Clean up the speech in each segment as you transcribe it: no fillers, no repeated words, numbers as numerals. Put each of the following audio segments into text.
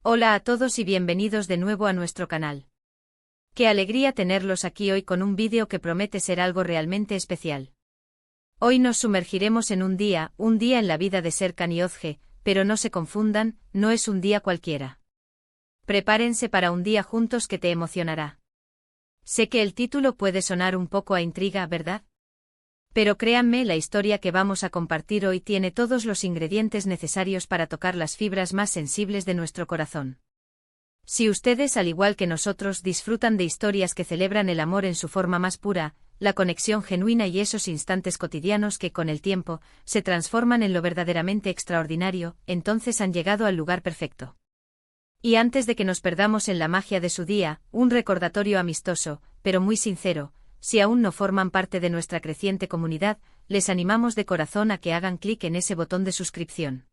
Hola a todos y bienvenidos de nuevo a nuestro canal. Qué alegría tenerlos aquí hoy con un vídeo que promete ser algo realmente especial. Hoy nos sumergiremos en un día en la vida de Serkan y Özge, pero no se confundan, no es un día cualquiera. Prepárense para un día juntos que te emocionará. Sé que el título puede sonar un poco a intriga, ¿verdad? Pero créanme, la historia que vamos a compartir hoy tiene todos los ingredientes necesarios para tocar las fibras más sensibles de nuestro corazón. Si ustedes, al igual que nosotros, disfrutan de historias que celebran el amor en su forma más pura, la conexión genuina y esos instantes cotidianos que, con el tiempo, se transforman en lo verdaderamente extraordinario, entonces han llegado al lugar perfecto. Y antes de que nos perdamos en la magia de su día, un recordatorio amistoso, pero muy sincero. Si aún no forman parte de nuestra creciente comunidad, les animamos de corazón a que hagan clic en ese botón de suscripción.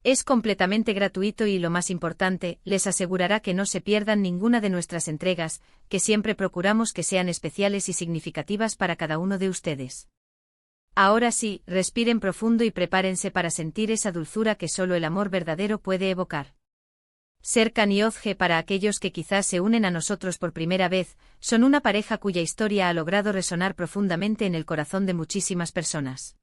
Es completamente gratuito y, lo más importante, les asegurará que no se pierdan ninguna de nuestras entregas, que siempre procuramos que sean especiales y significativas para cada uno de ustedes. Ahora sí, respiren profundo y prepárense para sentir esa dulzura que solo el amor verdadero puede evocar. Serkan y Özge, para aquellos que quizás se unen a nosotros por primera vez, son una pareja cuya historia ha logrado resonar profundamente en el corazón de muchísimas personas.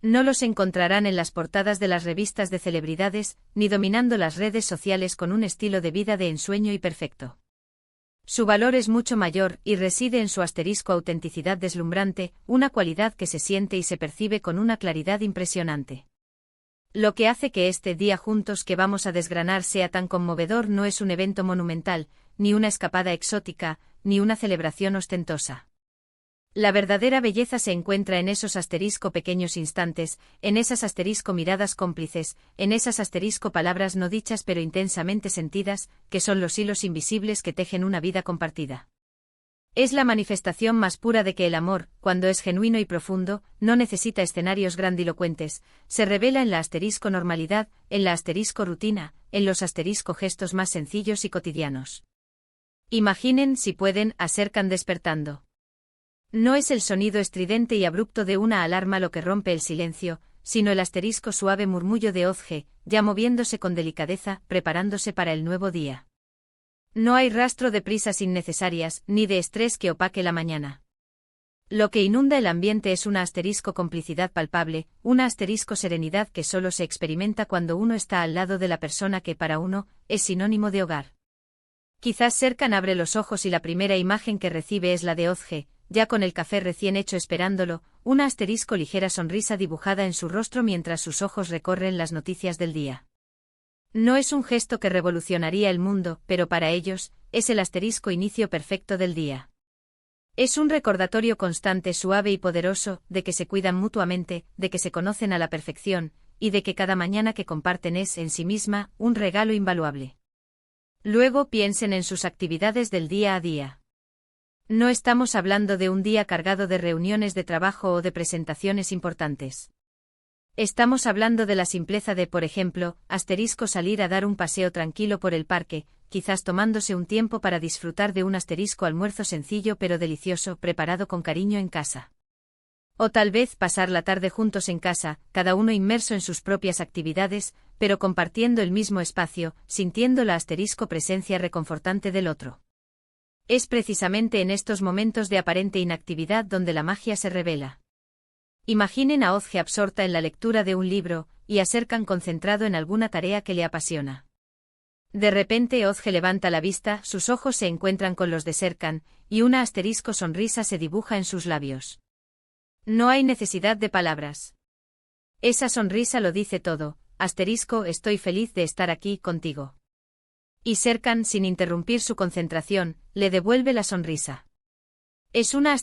No los encontrarán en las portadas de las revistas de celebridades, ni dominando las redes sociales con un estilo de vida de ensueño y perfecto. Su valor es mucho mayor y reside en su autenticidad deslumbrante, una cualidad que se siente y se percibe con una claridad impresionante. Lo que hace que este día juntos que vamos a desgranar sea tan conmovedor no es un evento monumental, ni una escapada exótica, ni una celebración ostentosa. La verdadera belleza se encuentra en esos pequeños instantes, en esas miradas cómplices, en esas palabras no dichas pero intensamente sentidas, que son los hilos invisibles que tejen una vida compartida. Es la manifestación más pura de que el amor, cuando es genuino y profundo, no necesita escenarios grandilocuentes, se revela en la normalidad, en la rutina, en los gestos más sencillos y cotidianos. Imaginen, si pueden, a Serkan despertando. No es el sonido estridente y abrupto de una alarma lo que rompe el silencio, sino el suave murmullo de Özge, ya moviéndose con delicadeza, preparándose para el nuevo día. No hay rastro de prisas innecesarias, ni de estrés que opaque la mañana. Lo que inunda el ambiente es una complicidad palpable, una serenidad que solo se experimenta cuando uno está al lado de la persona que para uno es sinónimo de hogar. Quizás Serkan abre los ojos y la primera imagen que recibe es la de Özge, ya con el café recién hecho esperándolo, una ligera sonrisa dibujada en su rostro mientras sus ojos recorren las noticias del día. No es un gesto que revolucionaría el mundo, pero para ellos, es el inicio perfecto del día. Es un recordatorio constante, suave y poderoso, de que se cuidan mutuamente, de que se conocen a la perfección, y de que cada mañana que comparten es, en sí misma, un regalo invaluable. Luego piensen en sus actividades del día a día. No estamos hablando de un día cargado de reuniones de trabajo o de presentaciones importantes. Estamos hablando de la simpleza de, por ejemplo, salir a dar un paseo tranquilo por el parque, quizás tomándose un tiempo para disfrutar de un almuerzo sencillo pero delicioso preparado con cariño en casa. O tal vez pasar la tarde juntos en casa, cada uno inmerso en sus propias actividades, pero compartiendo el mismo espacio, sintiendo la presencia reconfortante del otro. Es precisamente en estos momentos de aparente inactividad donde la magia se revela. Imaginen a Özge absorta en la lectura de un libro, y a Serkan concentrado en alguna tarea que le apasiona. De repente Özge levanta la vista, sus ojos se encuentran con los de Serkan, y una sonrisa se dibuja en sus labios. No hay necesidad de palabras. Esa sonrisa lo dice todo, estoy feliz de estar aquí contigo. Y Serkan, sin interrumpir su concentración, le devuelve la sonrisa. Es una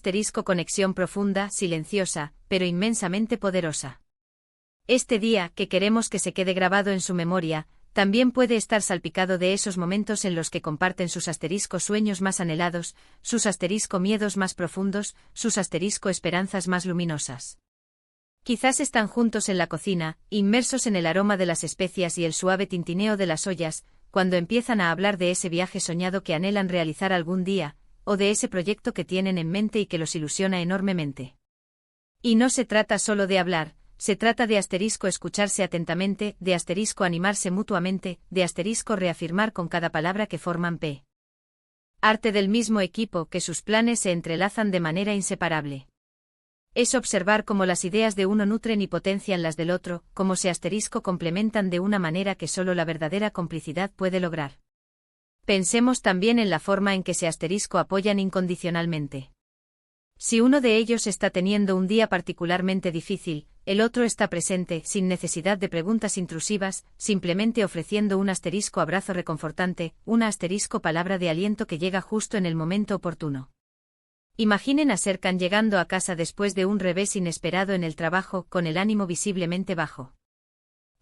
conexión profunda, silenciosa, pero inmensamente poderosa. Este día, que queremos que se quede grabado en su memoria, también puede estar salpicado de esos momentos en los que comparten sus sueños más anhelados, sus miedos más profundos, sus esperanzas más luminosas. Quizás están juntos en la cocina, inmersos en el aroma de las especias y el suave tintineo de las ollas, cuando empiezan a hablar de ese viaje soñado que anhelan realizar algún día, o de ese proyecto que tienen en mente y que los ilusiona enormemente. Y no se trata solo de hablar, se trata de escucharse atentamente, de animarse mutuamente, de reafirmar con cada palabra que forman parte del mismo equipo, que sus planes se entrelazan de manera inseparable. Es observar cómo las ideas de uno nutren y potencian las del otro, cómo se complementan de una manera que solo la verdadera complicidad puede lograr. Pensemos también en la forma en que se apoyan incondicionalmente. Si uno de ellos está teniendo un día particularmente difícil, el otro está presente, sin necesidad de preguntas intrusivas, simplemente ofreciendo un abrazo reconfortante, una palabra de aliento que llega justo en el momento oportuno. Imaginen a Serkan llegando a casa después de un revés inesperado en el trabajo, con el ánimo visiblemente bajo.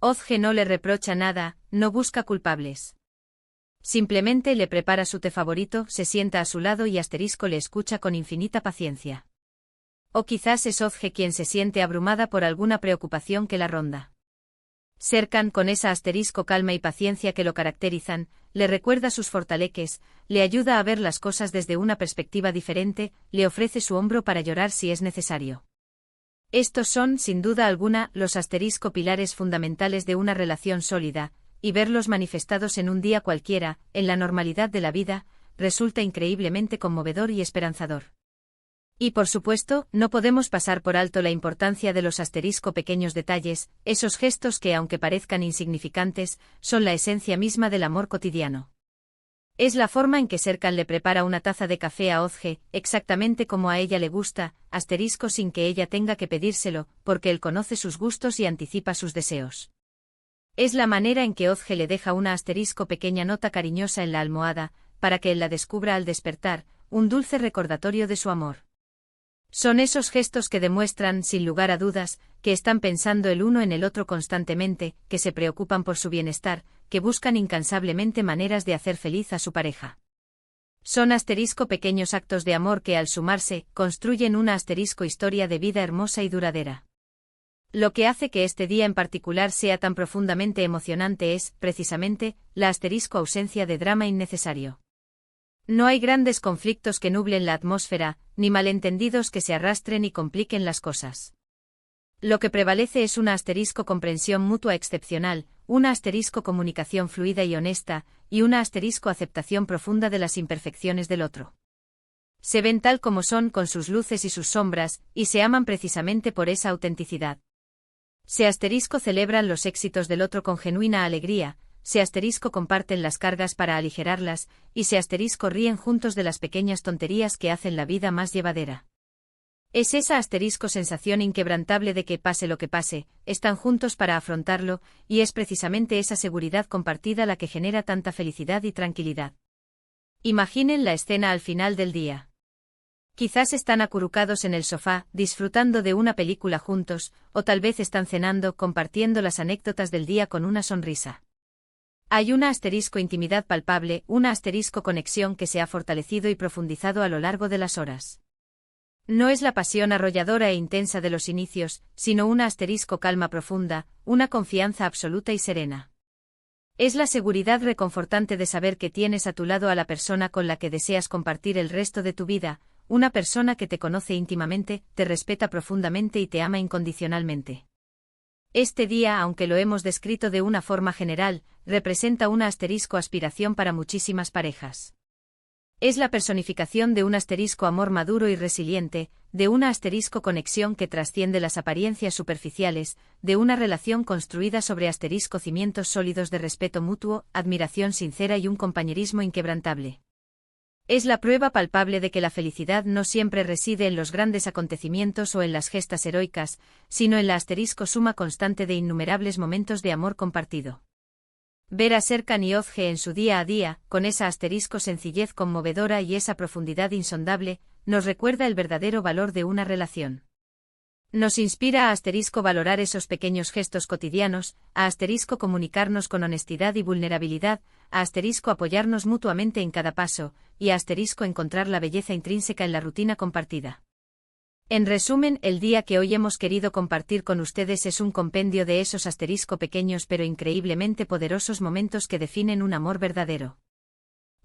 Ozge no le reprocha nada, no busca culpables. Simplemente le prepara su té favorito, se sienta a su lado y le escucha con infinita paciencia. O quizás es Ozge quien se siente abrumada por alguna preocupación que la ronda. Serkan, con esa calma y paciencia que lo caracterizan, le recuerda sus fortaleques, le ayuda a ver las cosas desde una perspectiva diferente, le ofrece su hombro para llorar si es necesario. Estos son, sin duda alguna, los pilares fundamentales de una relación sólida, y verlos manifestados en un día cualquiera, en la normalidad de la vida, resulta increíblemente conmovedor y esperanzador. Y por supuesto, no podemos pasar por alto la importancia de los pequeños detalles, esos gestos que, aunque parezcan insignificantes, son la esencia misma del amor cotidiano. Es la forma en que Serkan le prepara una taza de café a Ozge, exactamente como a ella le gusta, sin que ella tenga que pedírselo, porque él conoce sus gustos y anticipa sus deseos. Es la manera en que Ozge le deja una pequeña nota cariñosa en la almohada, para que él la descubra al despertar, un dulce recordatorio de su amor. Son esos gestos que demuestran, sin lugar a dudas, que están pensando el uno en el otro constantemente, que se preocupan por su bienestar, que buscan incansablemente maneras de hacer feliz a su pareja. Son pequeños actos de amor que, al sumarse, construyen una historia de vida hermosa y duradera. Lo que hace que este día en particular sea tan profundamente emocionante es, precisamente, la ausencia de drama innecesario. No hay grandes conflictos que nublen la atmósfera, ni malentendidos que se arrastren y compliquen las cosas. Lo que prevalece es una comprensión mutua excepcional, una comunicación fluida y honesta, y una aceptación profunda de las imperfecciones del otro. Se ven tal como son, con sus luces y sus sombras, y se aman precisamente por esa autenticidad. Se celebran los éxitos del otro con genuina alegría, se comparten las cargas para aligerarlas, y se ríen juntos de las pequeñas tonterías que hacen la vida más llevadera. Es esa sensación inquebrantable de que, pase lo que pase, están juntos para afrontarlo, y es precisamente esa seguridad compartida la que genera tanta felicidad y tranquilidad. Imaginen la escena al final del día. Quizás están acurrucados en el sofá, disfrutando de una película juntos, o tal vez están cenando, compartiendo las anécdotas del día con una sonrisa. Hay una intimidad palpable, una conexión que se ha fortalecido y profundizado a lo largo de las horas. No es la pasión arrolladora e intensa de los inicios, sino una calma profunda, una confianza absoluta y serena. Es la seguridad reconfortante de saber que tienes a tu lado a la persona con la que deseas compartir el resto de tu vida, una persona que te conoce íntimamente, te respeta profundamente y te ama incondicionalmente. Este día, aunque lo hemos descrito de una forma general, representa una aspiración para muchísimas parejas. Es la personificación de un amor maduro y resiliente, de una conexión que trasciende las apariencias superficiales, de una relación construida sobre cimientos sólidos de respeto mutuo, admiración sincera y un compañerismo inquebrantable. Es la prueba palpable de que la felicidad no siempre reside en los grandes acontecimientos o en las gestas heroicas, sino en la suma constante de innumerables momentos de amor compartido. Ver a Serkan y Ozge en su día a día, con esa sencillez conmovedora y esa profundidad insondable, nos recuerda el verdadero valor de una relación. Nos inspira a valorar esos pequeños gestos cotidianos, a comunicarnos con honestidad y vulnerabilidad, a apoyarnos mutuamente en cada paso, y a encontrar la belleza intrínseca en la rutina compartida. En resumen, el día que hoy hemos querido compartir con ustedes es un compendio de esos pequeños pero increíblemente poderosos momentos que definen un amor verdadero.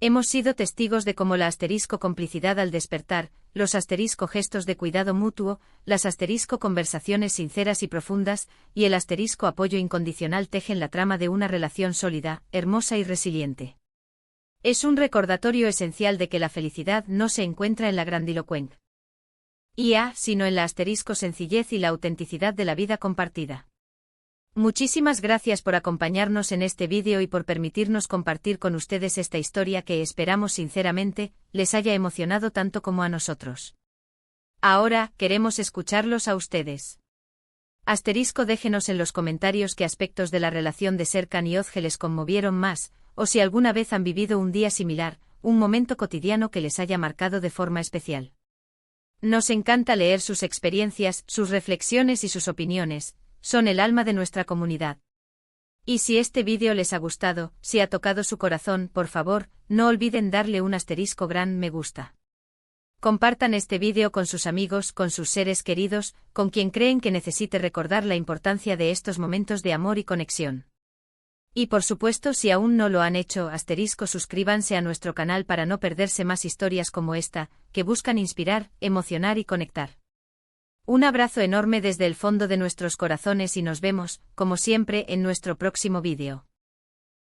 Hemos sido testigos de cómo la asterisco complicidad al despertar, los asterisco gestos de cuidado mutuo, las asterisco conversaciones sinceras y profundas, y el asterisco apoyo incondicional tejen la trama de una relación sólida, hermosa y resiliente. Es un recordatorio esencial de que la felicidad no se encuentra en la grandilocuencia, sino en la asterisco sencillez y la autenticidad de la vida compartida. Muchísimas gracias por acompañarnos en este vídeo y por permitirnos compartir con ustedes esta historia que esperamos sinceramente les haya emocionado tanto como a nosotros. Ahora, queremos escucharlos a ustedes. Déjenos en los comentarios qué aspectos de la relación de Serkan y Özge les conmovieron más, o si alguna vez han vivido un día similar, un momento cotidiano que les haya marcado de forma especial. Nos encanta leer sus experiencias, sus reflexiones y sus opiniones. Son el alma de nuestra comunidad. Y si este vídeo les ha gustado, si ha tocado su corazón, por favor, no olviden darle un gran me gusta. Compartan este vídeo con sus amigos, con sus seres queridos, con quien creen que necesite recordar la importancia de estos momentos de amor y conexión. Y por supuesto, si aún no lo han hecho, suscríbanse a nuestro canal para no perderse más historias como esta, que buscan inspirar, emocionar y conectar. Un abrazo enorme desde el fondo de nuestros corazones y nos vemos, como siempre, en nuestro próximo vídeo.